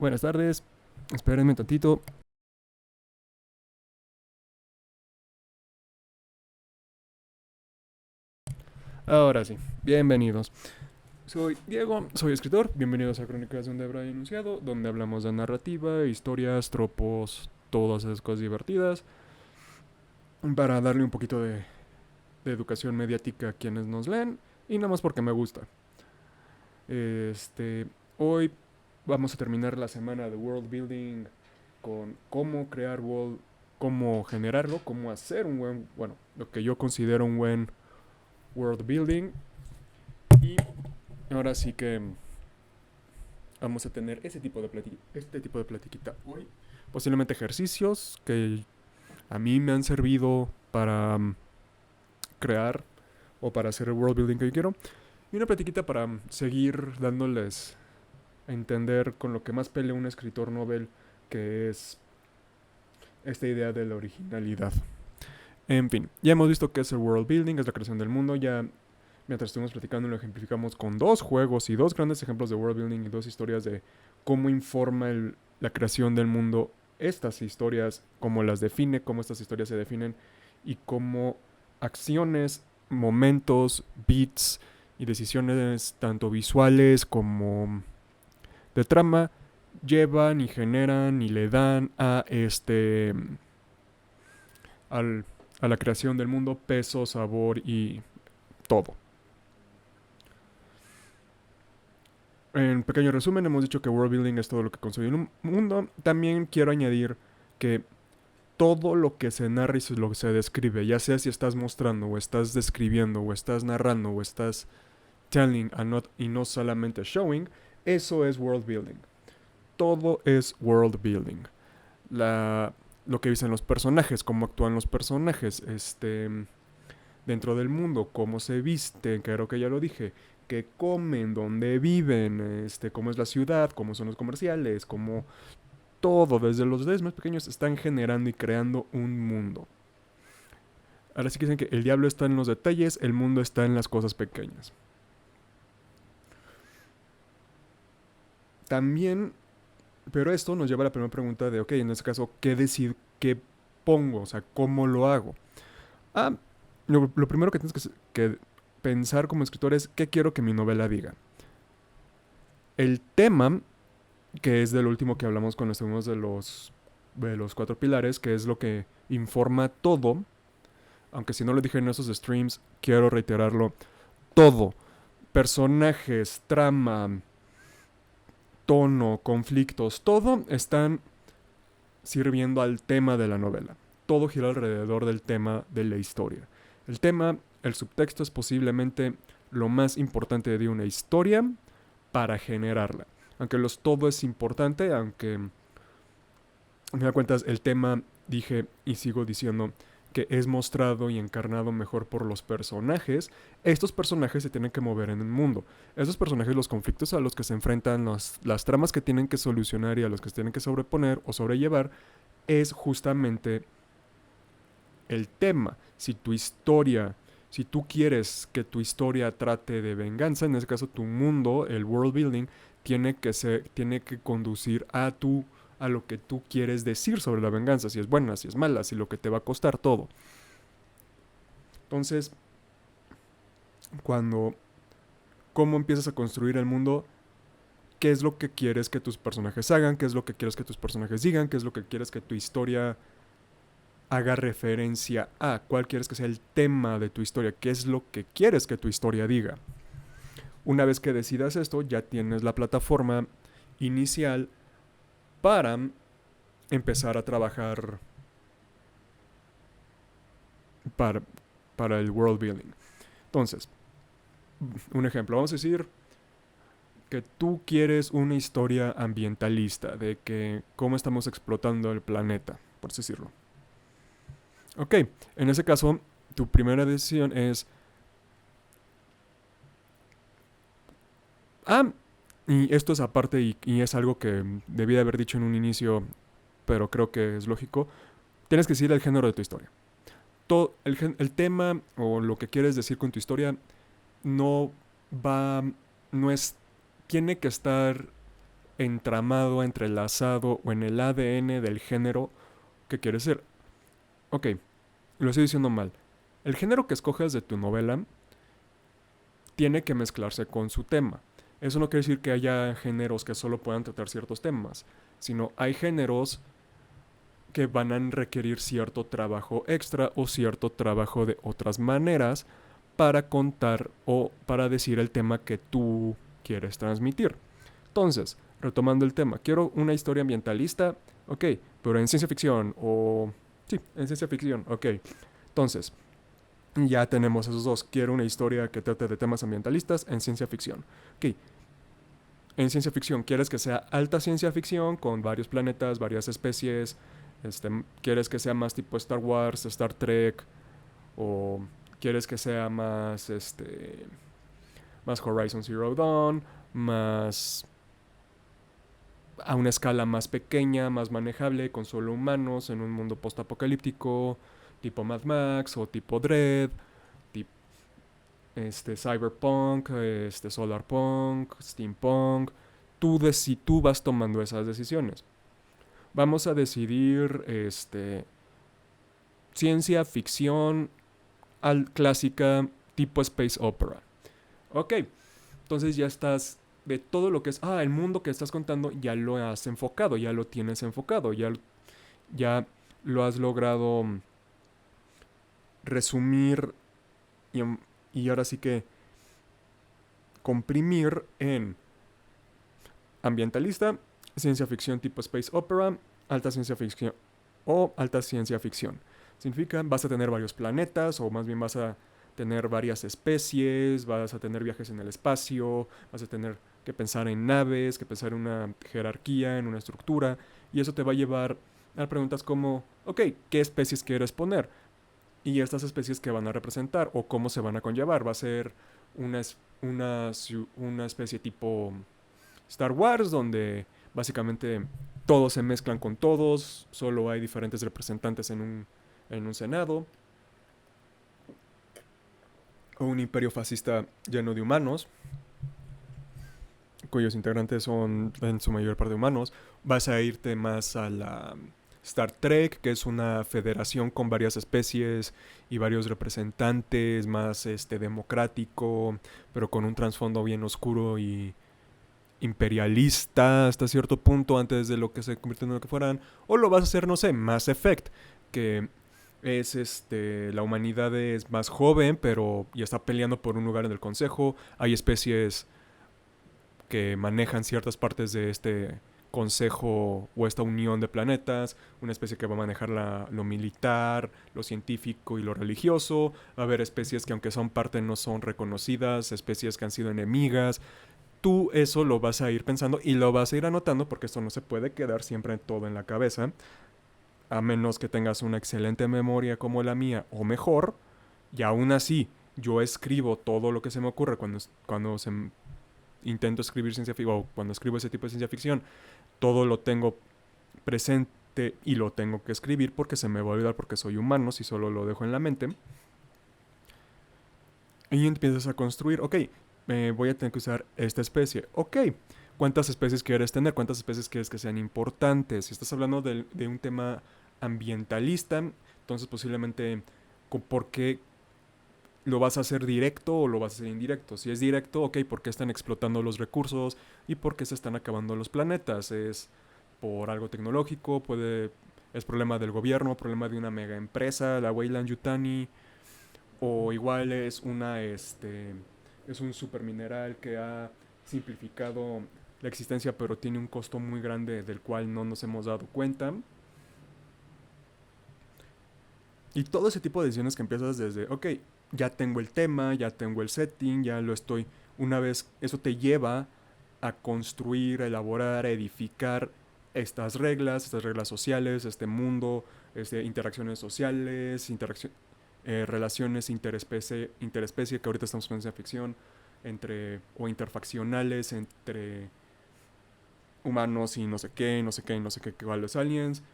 Buenas tardes, espérenme tantito. Ahora sí, bienvenidos. Soy Diego, soy escritor. Bienvenidos a Crónicas de un Debra Enunciado, donde hablamos de narrativa, historias, tropos, todas esas cosas divertidas, para darle un poquito de educación mediática a quienes nos leen, y nada más porque me gusta. Este, Hoy vamos a terminar la semana de World Building con cómo crear world, cómo generarlo, cómo hacer un buen, bueno, lo que yo considero un buen world building. Y ahora sí que vamos a tener este tipo de platiquita hoy. Posiblemente ejercicios que a mí me han servido para crear o para hacer el world building que yo quiero. Y una platiquita para seguir dándoles a entender con lo que más pelea un escritor novel, que es esta idea de la originalidad. En fin, ya hemos visto que es el world building, es la creación del mundo. Ya mientras estuvimos platicando lo ejemplificamos con dos juegos y dos grandes ejemplos de world building y dos historias de cómo informa la creación del mundo estas historias, cómo las define, cómo estas historias se definen y cómo acciones, momentos, beats y decisiones tanto visuales como de trama llevan y generan y le dan al, a la creación del mundo peso, sabor y todo. En pequeño resumen, hemos dicho que world building es todo lo que construye un mundo. También quiero añadir que todo lo que se narra y lo que se describe, ya sea si estás mostrando, o estás describiendo, o estás narrando, o estás telling y no solamente showing, eso es world building. Todo es world building. La, lo que dicen los personajes, cómo actúan los personajes, dentro del mundo, cómo se visten, creo que ya lo dije, qué comen, dónde viven, cómo es la ciudad, cómo son los comerciales, cómo todo, desde los detalles más pequeños, están generando y creando un mundo. Ahora sí que dicen que el diablo está en los detalles, el mundo está en las cosas pequeñas. También, pero esto nos lleva a la primera pregunta de, ok, en este caso, ¿qué decir, qué pongo? O sea, ¿cómo lo hago? Ah, lo primero que tienes que pensar como escritor es, ¿qué quiero que mi novela diga? El tema, que es del último que hablamos cuando estuvimos de los cuatro pilares, que es lo que informa todo, aunque si no lo dije en esos streams, quiero reiterarlo, todo, personajes, trama, tono, conflictos, todo están sirviendo al tema de la novela. Todo gira alrededor del tema de la historia. El tema, el subtexto es posiblemente lo más importante de una historia para generarla. Aunque todo es importante, aunque a fin de cuentas el tema, dije y sigo diciendo, que es mostrado y encarnado mejor por los personajes, estos personajes se tienen que mover en el mundo. Esos personajes, los conflictos a los que se enfrentan, las tramas que tienen que solucionar y a los que se tienen que sobreponer o sobrellevar, es justamente el tema. Si tu historia, si tú quieres que tu historia trate de venganza, en este caso tu mundo, el world building, tiene que conducir a lo que tú quieres decir sobre la venganza, si es buena, si es mala, si lo que te va a costar todo. Entonces, cuando cómo empiezas a construir el mundo, qué es lo que quieres que tus personajes hagan, qué es lo que quieres que tus personajes digan, qué es lo que quieres que tu historia haga referencia a, cuál quieres que sea el tema de tu historia, qué es lo que quieres que tu historia diga. Una vez que decidas esto, ya tienes la plataforma inicial para empezar a trabajar para, para el world building. Entonces, un ejemplo, vamos a decir que tú quieres una historia ambientalista de que cómo estamos explotando el planeta, por así decirlo. Ok, en ese caso, tu primera decisión es, ah, y esto es aparte y es algo que debí de haber dicho en un inicio, pero creo que es lógico, tienes que decir el género de tu historia. Todo el tema o lo que quieres decir con tu historia no va, no es, tiene que estar entramado, entrelazado o en el ADN del género que quieres ser. Ok, lo estoy diciendo mal. El género que escojas de tu novela tiene que mezclarse con su tema. Eso no quiere decir que haya géneros que solo puedan tratar ciertos temas, sino hay géneros que van a requerir cierto trabajo extra o cierto trabajo de otras maneras para contar o para decir el tema que tú quieres transmitir. Entonces, retomando el tema, quiero una historia ambientalista, ok, pero en ciencia ficción o... Sí, en ciencia ficción, ok. Entonces, ya tenemos esos dos. Quiero una historia que trate de temas ambientalistas en ciencia ficción. Ok, en ciencia ficción, ¿quieres que sea alta ciencia ficción con varios planetas, varias especies? ¿Quieres que sea más tipo Star Wars, Star Trek? ¿O quieres que sea más, más Horizon Zero Dawn? Más a una escala más pequeña, más manejable, con solo humanos, en un mundo postapocalíptico, tipo Mad Max o tipo Dread, tipo Cyberpunk, Solarpunk, Steampunk. Tú vas tomando esas decisiones. Vamos a decidir ciencia ficción clásica tipo space opera. Ok, entonces ya estás de todo lo que es, el mundo que estás contando ya lo has enfocado, ya lo tienes enfocado, ya lo has logrado resumir y, y ahora sí que comprimir en ambientalista, ciencia ficción tipo space opera, alta ciencia ficción o alta ciencia ficción. Significa vas a tener varios planetas o más bien vas a tener varias especies, vas a tener viajes en el espacio, vas a tener que pensar en naves, que pensar en una jerarquía, en una estructura, y eso te va a llevar a preguntas como, ok, ¿qué especies quieres poner? Y estas especies que van a representar o cómo se van a conllevar. Va a ser una, una especie tipo Star Wars, donde básicamente todos se mezclan con todos, solo hay diferentes representantes en un senado, o un imperio fascista lleno de humanos, cuyos integrantes son en su mayor parte humanos. Vas a irte más a la Star Trek, que es una federación con varias especies y varios representantes, más democrático, pero con un trasfondo bien oscuro y imperialista hasta cierto punto antes de lo que se convirtió en lo que fueran. O lo vas a hacer, no sé, Mass Effect, que es la humanidad es más joven, pero ya está peleando por un lugar en el consejo. Hay especies que manejan ciertas partes de este consejo o esta unión de planetas, una especie que va a manejar lo militar, lo científico y lo religioso. Va a haber especies que aunque son parte no son reconocidas, especies que han sido enemigas. Tú eso lo vas a ir pensando y lo vas a ir anotando porque esto no se puede quedar siempre todo en la cabeza, a menos que tengas una excelente memoria como la mía o mejor. Y aún así, yo escribo todo lo que se me ocurre cuando intento escribir ciencia ficción o cuando escribo ese tipo de ciencia ficción. Todo lo tengo presente y lo tengo que escribir porque se me va a olvidar porque soy humano si solo lo dejo en la mente. Y empiezas a construir, ok, voy a tener que usar esta especie. Ok, ¿cuántas especies quieres tener? ¿Cuántas especies quieres que sean importantes? Si estás hablando de un tema ambientalista, entonces posiblemente por qué lo vas a hacer directo o lo vas a hacer indirecto. Si es directo, ok, ¿por qué están explotando los recursos y por qué se están acabando los planetas? ¿Es por algo tecnológico? ¿Es problema del gobierno? ¿Problema de una mega empresa, la Weyland Yutani? O igual es un supermineral que ha simplificado la existencia pero tiene un costo muy grande del cual no nos hemos dado cuenta. Y todo ese tipo de decisiones que empiezas desde, ok, ya tengo el tema, ya tengo el setting, ya lo estoy. Una vez eso te lleva a construir, a elaborar, a edificar estas reglas sociales, este mundo, interacciones sociales, relaciones interespecie, que ahorita estamos con ciencia ficción, o interfaccionales entre humanos y no sé qué, no sé qué, no sé qué, los aliens.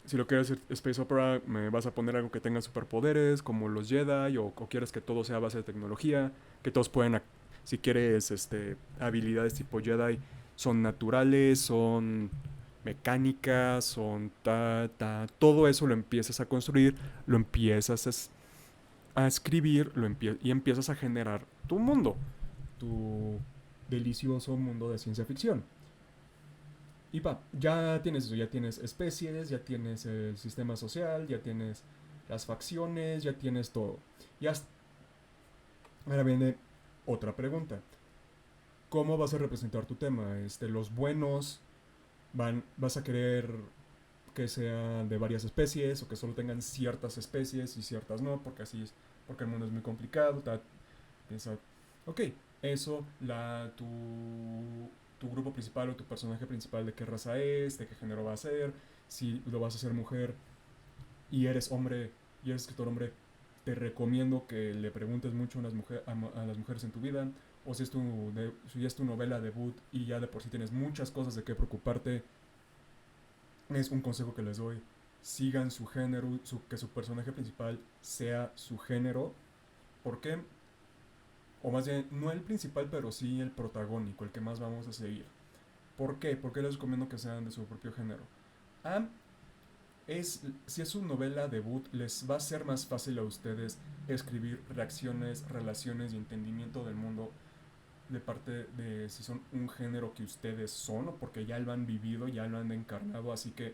Si lo quieres hacer Space Opera, me vas a poner algo que tenga superpoderes, como los Jedi, o quieres que todo sea a base de tecnología, que todos puedan, si quieres habilidades tipo Jedi, son naturales, son mecánicas, son todo eso lo empiezas a construir, lo empiezas a escribir, y empiezas a generar tu mundo, tu delicioso mundo de ciencia ficción. Y va, ya tienes eso, ya tienes especies, ya tienes el sistema social, ya tienes las facciones, ya tienes todo. Ya ahora viene otra pregunta. ¿Cómo vas a representar tu tema? Los buenos vas a querer que sean de varias especies o que solo tengan ciertas especies y ciertas no, porque así es, porque el mundo es muy complicado. Piensa, ok, eso, tu grupo principal o tu personaje principal de qué raza es, de qué género va a ser, si lo vas a hacer mujer y eres hombre y eres escritor hombre, te recomiendo que le preguntes mucho a las mujeres en tu vida, o si es tu novela debut y ya de por sí tienes muchas cosas de qué preocuparte, es un consejo que les doy. Sigan su género, que su personaje principal sea su género. ¿Por qué? O más bien, no el principal, pero sí el protagónico, el que más vamos a seguir. ¿Por qué? Porque les recomiendo que sean de su propio género. Ah, si es su novela debut, les va a ser más fácil a ustedes escribir reacciones, relaciones y entendimiento del mundo de parte de si son un género que ustedes son o porque ya lo han vivido, ya lo han encarnado, así que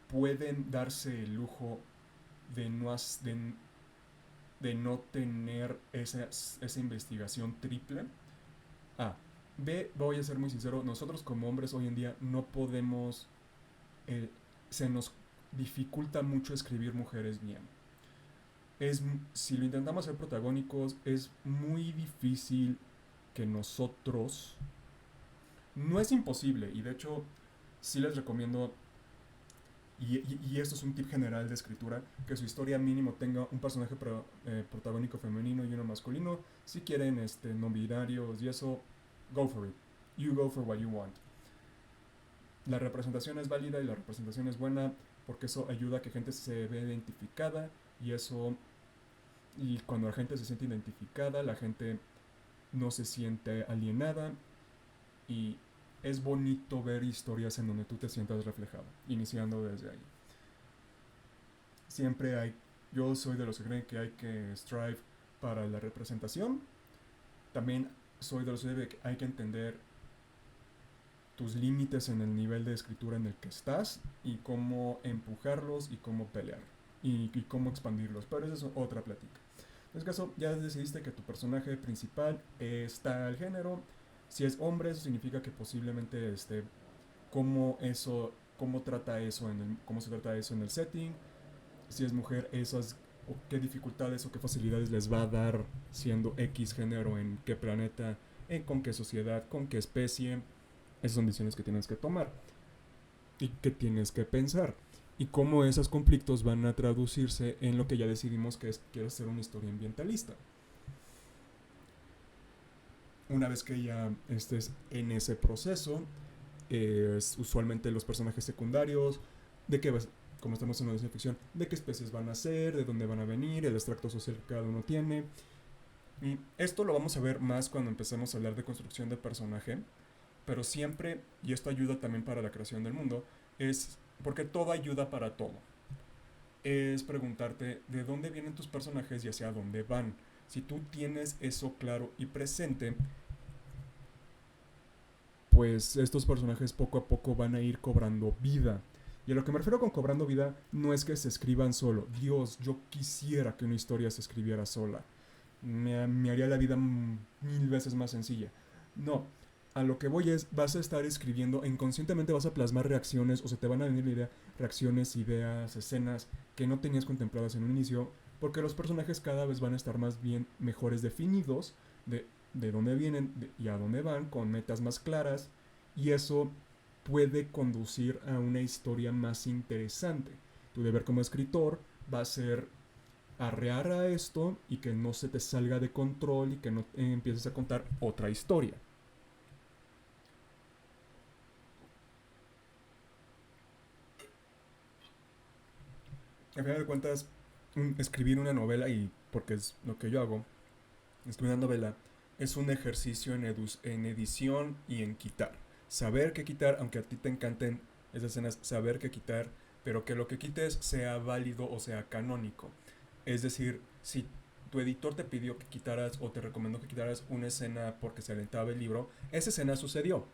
pueden darse el lujo de de no tener esa investigación triple. A. B, voy a ser muy sincero, nosotros como hombres hoy en día no podemos, eh, se nos dificulta mucho escribir mujeres bien. Si lo intentamos ser protagónicos, es muy difícil que nosotros, no es imposible, y de hecho sí les recomiendo, y esto es un tip general de escritura, que su historia mínimo tenga un personaje protagónico femenino y uno masculino. Si quieren no binarios y eso, go for it. You go for what you want. La representación es válida y la representación es buena porque eso ayuda a que gente se vea identificada y cuando la gente se siente identificada, la gente no se siente alienada y es bonito ver historias en donde tú te sientas reflejado, iniciando desde ahí. Siempre yo soy de los que creen que hay que strive para la representación. También soy de los que hay que entender tus límites en el nivel de escritura en el que estás y cómo empujarlos y cómo pelear y cómo expandirlos. Pero esa es otra plática. En este caso, ya decidiste que tu personaje principal está al género. Si es hombre, eso significa que posiblemente cómo trata eso cómo se trata eso en el setting. Si es mujer, o qué dificultades o qué facilidades les va a dar siendo X género en qué planeta, con qué sociedad, con qué especie. Esas son decisiones que tienes que tomar y que tienes que pensar. Y cómo esos conflictos van a traducirse en lo que ya decidimos que quiere ser una historia ambientalista. Una vez que ya estés en ese proceso, usualmente los personajes secundarios, de qué vas, como estamos en una ciencia ficción, de qué especies van a ser, de dónde van a venir, el extracto social que cada uno tiene. Y esto lo vamos a ver más cuando empecemos a hablar de construcción de personaje, pero siempre, y esto ayuda también para la creación del mundo, es porque todo ayuda para todo. Es preguntarte de dónde vienen tus personajes y hacia dónde van. Si tú tienes eso claro y presente, pues estos personajes poco a poco van a ir cobrando vida. Y a lo que me refiero con cobrando vida no es que se escriban solo. Dios, yo quisiera que una historia se escribiera sola. Me haría la vida mil veces más sencilla. No, a lo que voy es, vas a estar escribiendo, inconscientemente vas a plasmar reacciones o se te van a venir la idea, reacciones, ideas, escenas que no tenías contempladas en un inicio, porque los personajes cada vez van a estar más bien mejores definidos de dónde vienen y a dónde van, con metas más claras, y eso puede conducir a una historia más interesante. Tu deber como escritor va a ser arrear a esto y que no se te salga de control y que no empieces a contar otra historia. Al final de cuentas, escribir una novela, y porque es lo que yo hago, escribir una novela es un ejercicio en edición y en quitar. Saber qué quitar, aunque a ti te encanten esas escenas, saber qué quitar, pero que lo que quites sea válido o sea canónico. Es decir, si tu editor te pidió que quitaras o te recomendó que quitaras una escena porque se alentaba el libro, esa escena sucedió.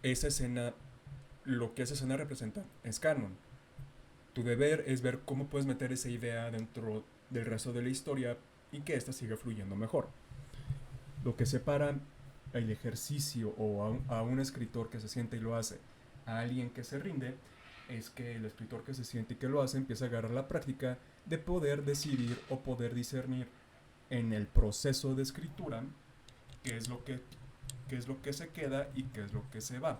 Esa escena, lo que esa escena representa, es canon. Tu deber es ver cómo puedes meter esa idea dentro del resto de la historia y que ésta siga fluyendo mejor. Lo que separa el ejercicio o a un escritor que se siente y lo hace a alguien que se rinde es que el escritor que se siente y que lo hace empieza a agarrar la práctica de poder decidir o poder discernir en el proceso de escritura qué es lo que, qué es lo que se queda y qué es lo que se va.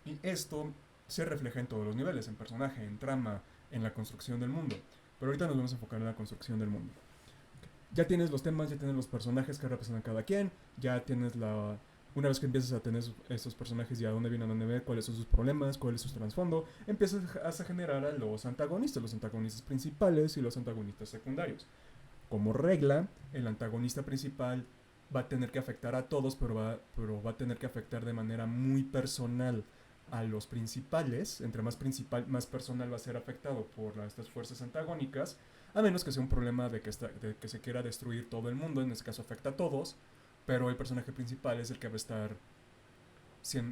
Y esto se refleja en todos los niveles, en personaje, en trama, en la construcción del mundo. Pero ahorita nos vamos a enfocar en la construcción del mundo. Ya tienes los temas, ya tienes los personajes que representan cada quien, ya tienes la... Una vez que empiezas a tener estos personajes y a dónde vienen, a dónde ver, cuáles son sus problemas, cuál es su trasfondo, empiezas a generar a los antagonistas principales y los antagonistas secundarios. Como regla, el antagonista principal va a tener que afectar a todos, pero va a tener que afectar de manera muy personal a los principales. Entre más principal, más personal va a ser afectado por estas fuerzas antagónicas, a menos que sea un problema de que se quiera destruir todo el mundo, en este caso afecta a todos, pero el personaje principal es el que va a estar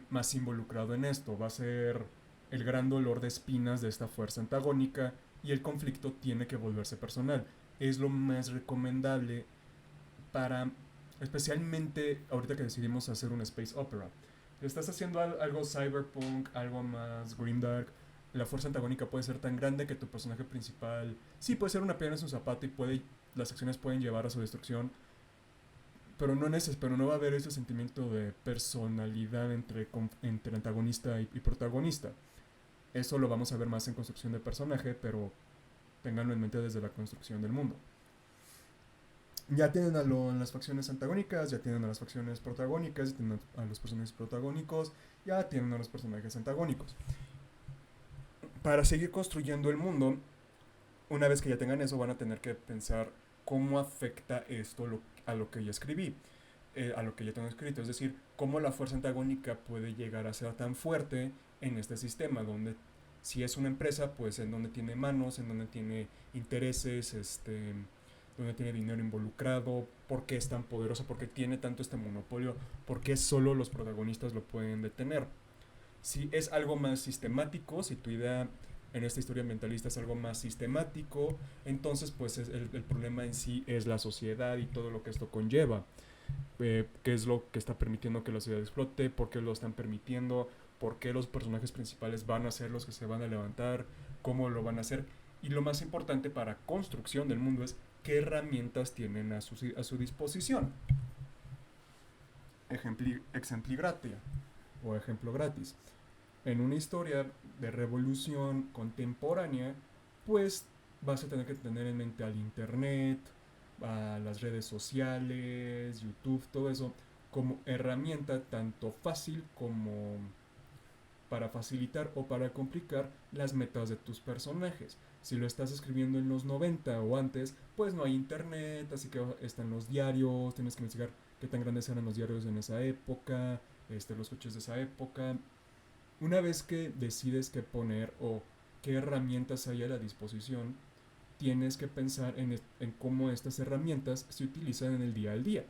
más involucrado en esto, va a ser el gran dolor de espinas de esta fuerza antagónica y el conflicto tiene que volverse personal. Es lo más recomendable para, especialmente ahorita que decidimos hacer una space opera. Si estás haciendo algo cyberpunk, algo más grimdark, la fuerza antagónica puede ser tan grande que tu personaje principal sí puede ser una piedra en su zapato y las acciones pueden llevar a su destrucción, pero no va a haber ese sentimiento de personalidad entre antagonista y protagonista. Eso lo vamos a ver más en construcción de personaje, pero tenganlo en mente desde la construcción del mundo. Ya tienen las facciones antagónicas, ya tienen a las facciones protagónicas, ya tienen a los personajes protagónicos, ya tienen a los personajes antagónicos. Para seguir construyendo el mundo, una vez que ya tengan eso, van a tener que pensar cómo afecta esto a lo que ya escribí, a lo que ya tengo escrito. Es decir, cómo la fuerza antagónica puede llegar a ser tan fuerte en este sistema, donde si es una empresa, pues en donde tiene manos, en donde tiene intereses, donde tiene dinero involucrado, por qué es tan poderosa, por qué tiene tanto este monopolio, por qué solo los protagonistas lo pueden detener. Si es algo más sistemático, si tu idea en esta historia ambientalista es algo más sistemático, entonces pues el problema en sí es la sociedad y todo lo que esto conlleva. Qué es lo que está permitiendo que la sociedad explote, por qué lo están permitiendo, por qué los personajes principales van a ser los que se van a levantar, cómo lo van a hacer. Y lo más importante para construcción del mundo es qué herramientas tienen a su disposición. Exempli o ejemplo gratis. En una historia de revolución contemporánea, pues vas a tener que tener en mente al internet, a las redes sociales, YouTube, todo eso, como herramienta tanto fácil como para facilitar o para complicar las metas de tus personajes. Si lo estás escribiendo en los 90 o antes, pues no hay internet, así que están los diarios, tienes que investigar qué tan grandes eran los diarios en esa época, los coches de esa época. Una vez que decides qué poner o qué herramientas hay a la disposición, tienes que pensar en cómo estas herramientas se utilizan en el día al día.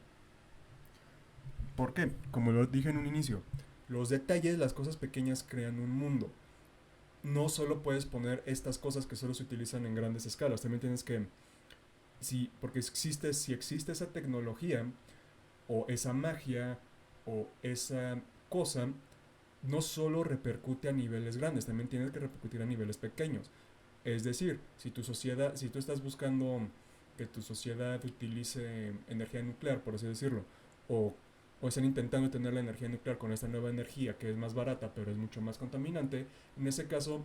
¿Por qué? Como lo dije en un inicio, los detalles, las cosas pequeñas crean un mundo. No solo puedes poner estas cosas que solo se utilizan en grandes escalas, también tienes que, porque si existe esa tecnología o esa magia o esa cosa, no solo repercute a niveles grandes, también tienes que repercutir a niveles pequeños. Es decir, si tú estás buscando que tu sociedad utilice energía nuclear, por así decirlo, o, o están intentando tener la energía nuclear con esta nueva energía que es más barata pero es mucho más contaminante, en ese caso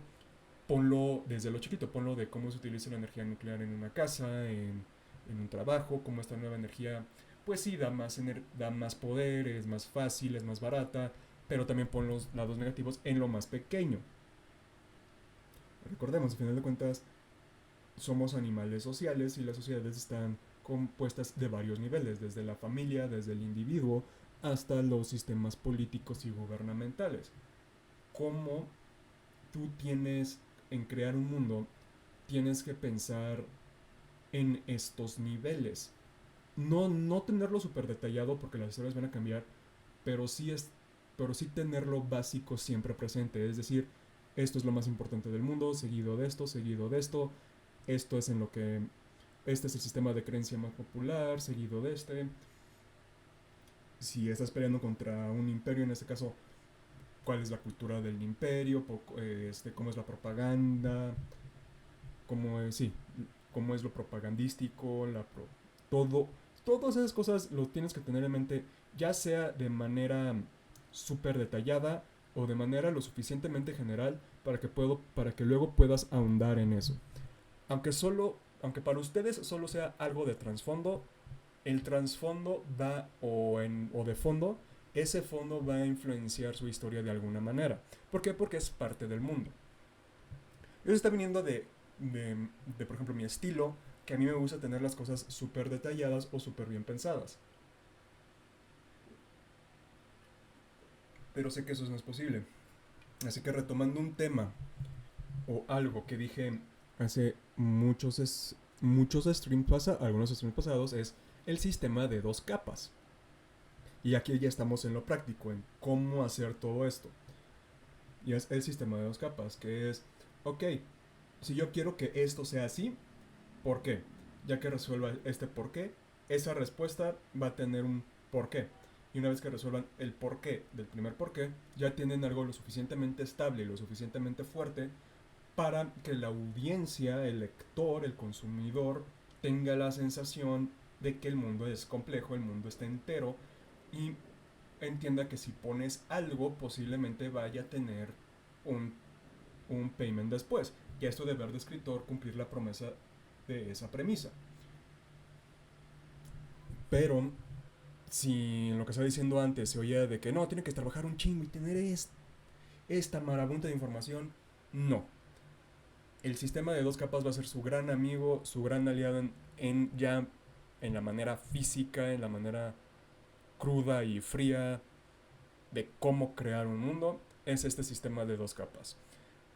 ponlo desde lo chiquito, ponlo de cómo se utiliza la energía nuclear en una casa, en un trabajo, cómo esta nueva energía, pues sí, da más poder, es más fácil, es más barata, pero también pon los lados negativos en lo más pequeño. Recordemos, al final de cuentas, somos animales sociales y las sociedades están compuestas de varios niveles, desde la familia, desde el individuo, hasta los sistemas políticos y gubernamentales. ¿Cómo tú tienes en crear un mundo, tienes que pensar en estos niveles? No tenerlo súper detallado porque las historias van a cambiar, pero pero sí tenerlo básico siempre presente. Es decir, esto es lo más importante del mundo, seguido de esto, seguido de esto. Esto es en lo que... Este es el sistema de creencia más popular, seguido de este. Si estás peleando contra un imperio, en este caso, ¿cuál es la cultura del imperio? ¿Cómo es la propaganda? Sí, cómo es lo propagandístico, todo, todas esas cosas lo tienes que tener en mente, ya sea de manera súper detallada o de manera lo suficientemente general para que luego puedas ahondar en eso. Aunque para ustedes solo sea algo de trasfondo, el trasfondo o de fondo, ese fondo va a influenciar su historia de alguna manera. ¿Por qué? Porque es parte del mundo. Eso está viniendo por ejemplo, mi estilo, que a mí me gusta tener las cosas súper detalladas o súper bien pensadas. Pero sé que eso no es posible. Así que retomando un tema o algo que dije hace algunos streams pasados, es el sistema de dos capas. Y aquí ya estamos en lo práctico, en cómo hacer todo esto. Y es el sistema de dos capas, que es, ok, si yo quiero que esto sea así, ¿por qué? Ya que resuelva este por qué, esa respuesta va a tener un por qué. Y una vez que resuelvan el por qué del primer por qué, ya tienen algo lo suficientemente estable y lo suficientemente fuerte para que la audiencia, el lector, el consumidor, tenga la sensación de que el mundo es complejo, el mundo está entero y entienda que si pones algo posiblemente vaya a tener un, un payment después. Y esto de ver de escritor cumplir la promesa de esa premisa. Pero si en lo que estaba diciendo antes se oía de que no, tiene que trabajar un chingo y tener esta marabunta de información, no. El sistema de dos capas va a ser su gran amigo, su gran aliado ya en la manera física, en la manera cruda y fría de cómo crear un mundo, es este sistema de dos capas.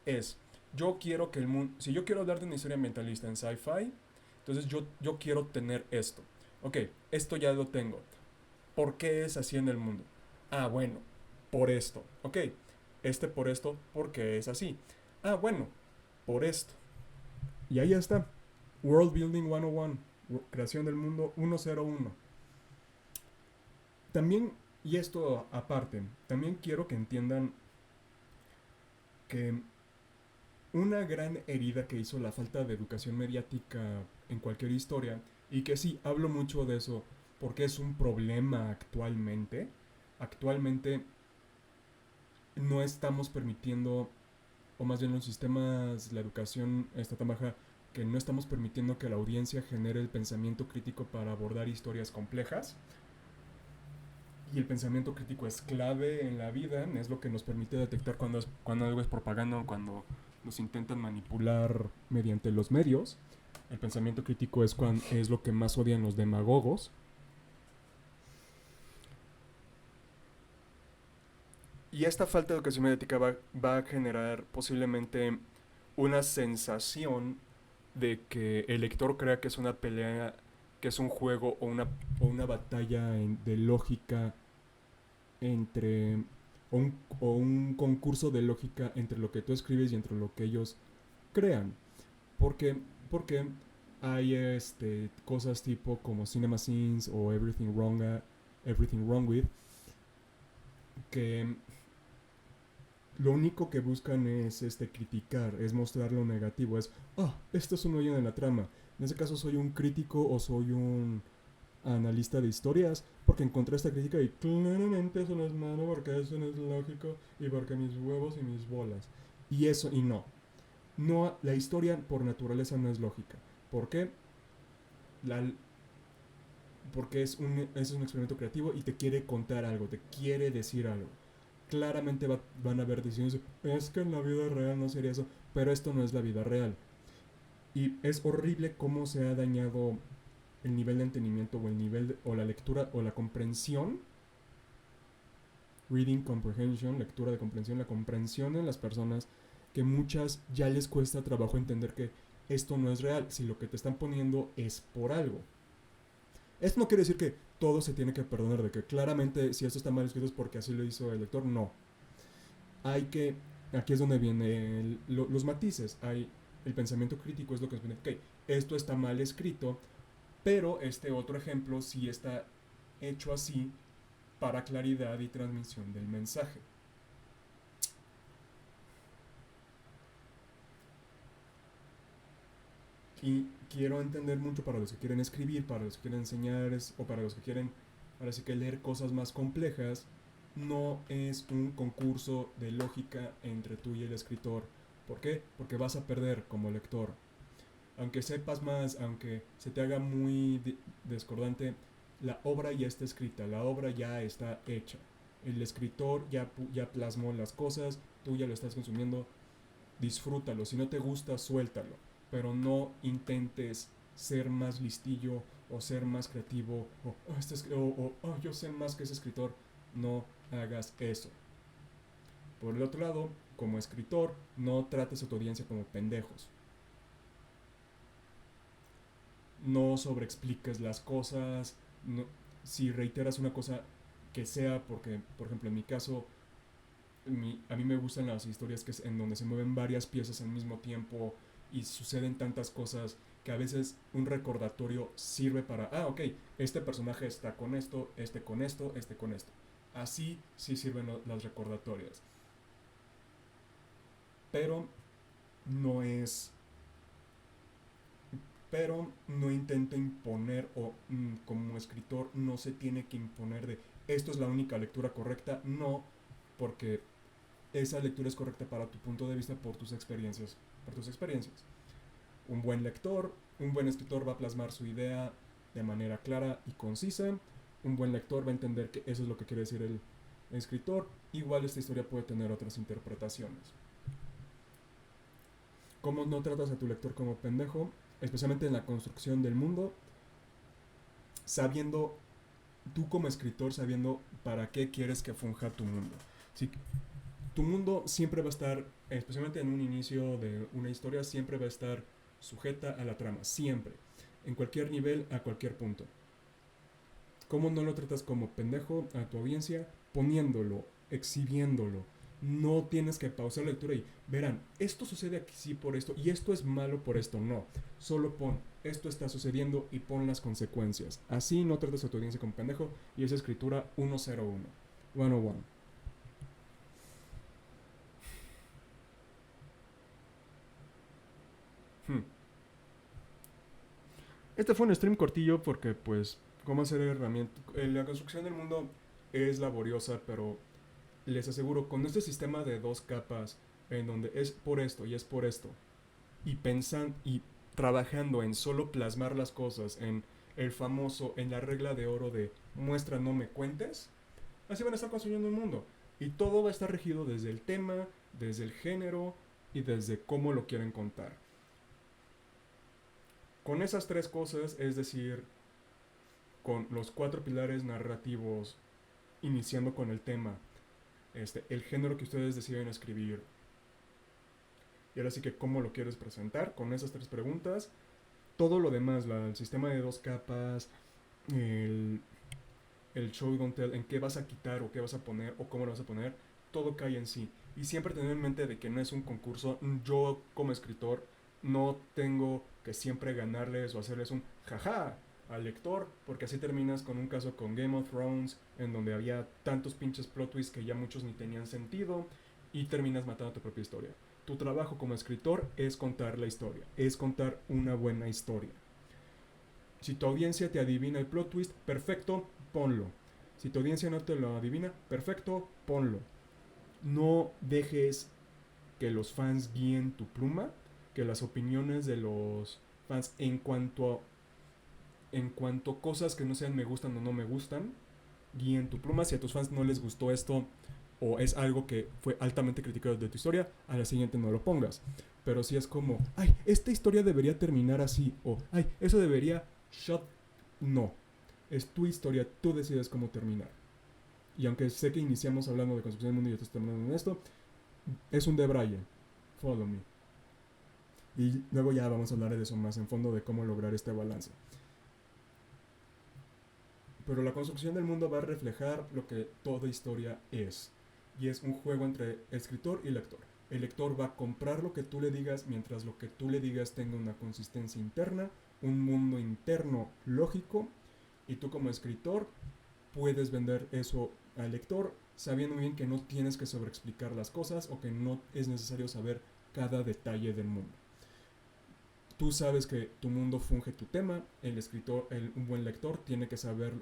Es, yo quiero que el mundo, si yo quiero hablar de una historia ambientalista en sci-fi, entonces yo quiero tener esto. Ok, esto ya lo tengo. ¿Por qué es así en el mundo? Ah, bueno, por esto. Ok, por esto, ¿por qué es así? Ah, bueno, por esto. Y ahí está. World Building 101. Creación del mundo 101. También, y esto aparte, también quiero que entiendan que una gran herida que hizo la falta de educación mediática en cualquier historia, y que sí, hablo mucho de eso porque es un problema actualmente. Actualmente no estamos permitiendo, o más bien los sistemas, la educación está tan baja que no estamos permitiendo que la audiencia genere el pensamiento crítico para abordar historias complejas. Y el pensamiento crítico es clave en la vida, es lo que nos permite detectar cuando algo es propaganda o cuando nos intentan manipular mediante los medios. El pensamiento crítico es lo que más odian los demagogos. Y esta falta de educación mediática va a generar posiblemente una sensación de que el lector crea que es una pelea, que es un juego o una batalla de lógica entre o un concurso de lógica entre lo que tú escribes y entre lo que ellos crean. Porque, porque hay cosas tipo como Cinema Scenes o Everything Wrong With, que lo único que buscan es criticar, es mostrar lo negativo, esto es un hoyo en la trama. En ese caso soy un crítico o soy un analista de historias porque encontré esta crítica y claramente eso no es malo porque eso no es lógico y porque mis huevos y mis bolas. Y eso, y no. No, la historia por naturaleza no es lógica. ¿Por qué? La, Porque es un experimento creativo y te quiere contar algo, te quiere decir algo. Claramente van a haber decisiones, es que en la vida real no sería eso, pero esto no es la vida real. Y es horrible cómo se ha dañado el nivel de entendimiento o el nivel o la lectura o la comprensión, reading comprehension, lectura de comprensión, la comprensión en las personas, que muchas ya les cuesta trabajo entender que esto no es real, si lo que te están poniendo es por algo. Esto no quiere decir que todo se tiene que perdonar, de que claramente si esto está mal escrito es porque así lo hizo el lector, no. Hay que, aquí es donde vienen los matices, hay el pensamiento crítico, es lo que nos viene, ok, esto está mal escrito, pero este otro ejemplo sí está hecho así para claridad y transmisión del mensaje. Y quiero entender mucho para los que quieren escribir, para los que quieren enseñar o para los que quieren, ahora sí que leer cosas más complejas, no es un concurso de lógica entre tú y el escritor. ¿Por qué? Porque vas a perder como lector. Aunque sepas más, aunque se te haga muy discordante, la obra ya está escrita, la obra ya está hecha. El escritor ya plasmó las cosas, tú ya lo estás consumiendo, disfrútalo. Si no te gusta, suéltalo. Pero no intentes ser más listillo o ser más creativo o yo sé más que ese escritor. No hagas eso. Por el otro lado, como escritor, no trates a tu audiencia como pendejos. No sobreexpliques las cosas. No, si reiteras una cosa que sea, porque, por ejemplo, en mi caso, a mí me gustan las historias que es en donde se mueven varias piezas al mismo tiempo y suceden tantas cosas que a veces un recordatorio sirve para, ok, este personaje está con esto, este con esto, este con esto. Así sí sirven las recordatorias. Pero no es... Pero no intento imponer o como escritor no se tiene que imponer de esto es la única lectura correcta. No, porque esa lectura es correcta para tu punto de vista por tus experiencias. Por tus experiencias. Un buen lector, un buen escritor va a plasmar su idea de manera clara y concisa. Un buen lector va a entender que eso es lo que quiere decir el escritor. Igual esta historia puede tener otras interpretaciones. ¿Cómo no tratas a tu lector como pendejo? Especialmente en la construcción del mundo, sabiendo, tú como escritor, sabiendo para qué quieres que funja tu mundo. Si tu mundo siempre va a estar, especialmente en un inicio de una historia, siempre va a estar sujeta a la trama, siempre, en cualquier nivel, a cualquier punto. ¿Cómo no lo tratas como pendejo a tu audiencia? Poniéndolo, exhibiéndolo. No tienes que pausar la lectura y verán, esto sucede aquí sí por esto y esto es malo por esto. No, solo pon, esto está sucediendo y pon las consecuencias. Así no tratas a tu audiencia como pendejo y es escritura 101. 101. Hmm. Este fue un stream cortillo porque pues cómo hacer herramientas. La construcción del mundo es laboriosa, pero les aseguro, con este sistema de dos capas, en donde es por esto y es por esto, y pensando y trabajando en solo plasmar las cosas, en el famoso, en la regla de oro de muestra, no me cuentes, así van a estar construyendo un mundo. Y todo va a estar regido desde el tema, desde el género y desde cómo lo quieren contar. Con esas tres cosas, es decir, con los cuatro pilares narrativos, iniciando con el tema, el género que ustedes deciden escribir, y ahora sí que cómo lo quieres presentar, con esas tres preguntas, todo lo demás, el sistema de dos capas, el, el show don't tell, en qué vas a quitar o qué vas a poner o cómo lo vas a poner, todo cae en sí. Y siempre tener en mente de que no es un concurso. Yo como escritor no tengo que siempre ganarles o hacerles un jaja al lector, porque así terminas con un caso con Game of Thrones, en donde había tantos pinches plot twists que ya muchos ni tenían sentido, y terminas matando tu propia historia. Tu trabajo como escritor es contar la historia, es contar una buena historia. Si tu audiencia te adivina el plot twist, perfecto, ponlo. Si tu audiencia no te lo adivina, perfecto, ponlo. No dejes que los fans guíen tu pluma, que las opiniones de los fans en cuanto a cosas que no sean me gustan o no me gustan, guíen tu pluma. Si a tus fans no les gustó esto, o es algo que fue altamente criticado de tu historia, a la siguiente no lo pongas. Pero si es como, ay, esta historia debería terminar así, o ay, eso debería shut. No. Es tu historia, tú decides cómo terminar. Y aunque sé que iniciamos hablando de construcción del mundo y ya estás terminando en esto, es un de Brian. Follow me. Y luego ya vamos a hablar de eso más en fondo, de cómo lograr este balance. Pero la construcción del mundo va a reflejar lo que toda historia es. Y es un juego entre escritor y lector. El lector va a comprar lo que tú le digas mientras lo que tú le digas tenga una consistencia interna, un mundo interno lógico. Y tú como escritor puedes vender eso al lector sabiendo bien que no tienes que sobreexplicar las cosas o que no es necesario saber cada detalle del mundo. Tú sabes que tu mundo funge tu tema, el escritor, un buen lector tiene que saber,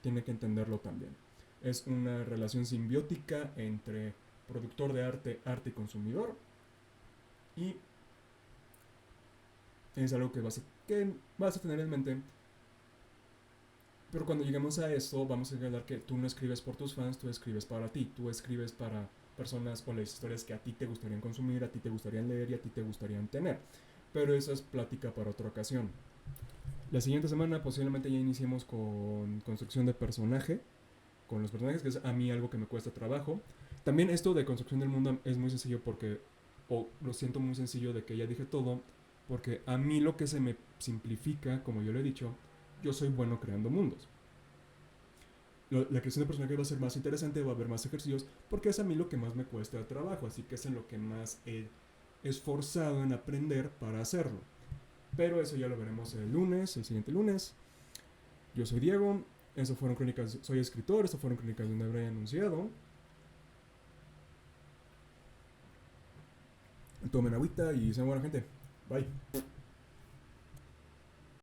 tiene que entenderlo también. Es una relación simbiótica entre productor de arte, arte y consumidor, y es algo que vas a tener en mente. Pero cuando lleguemos a esto, vamos a hablar que tú no escribes por tus fans, tú escribes para ti, tú escribes para personas o las historias que a ti te gustarían consumir, a ti te gustarían leer y a ti te gustarían tener. Pero eso es plática para otra ocasión. La siguiente semana posiblemente ya iniciemos con construcción de personaje, con los personajes, que es a mí algo que me cuesta trabajo. También esto de construcción del mundo es muy sencillo porque, o lo siento muy sencillo de que ya dije todo, porque a mí lo que se me simplifica, como yo lo he dicho, yo soy bueno creando mundos. La creación de personaje va a ser más interesante, va a haber más ejercicios, porque es a mí lo que más me cuesta de trabajo, así que es en lo que más he esforzado en aprender para hacerlo. Pero eso ya lo veremos el lunes, el siguiente lunes. Yo soy Diego, eso fueron crónicas, soy escritor, eso fueron crónicas de un hebreo anunciado. Tomen agüita y sean buena gente. Bye.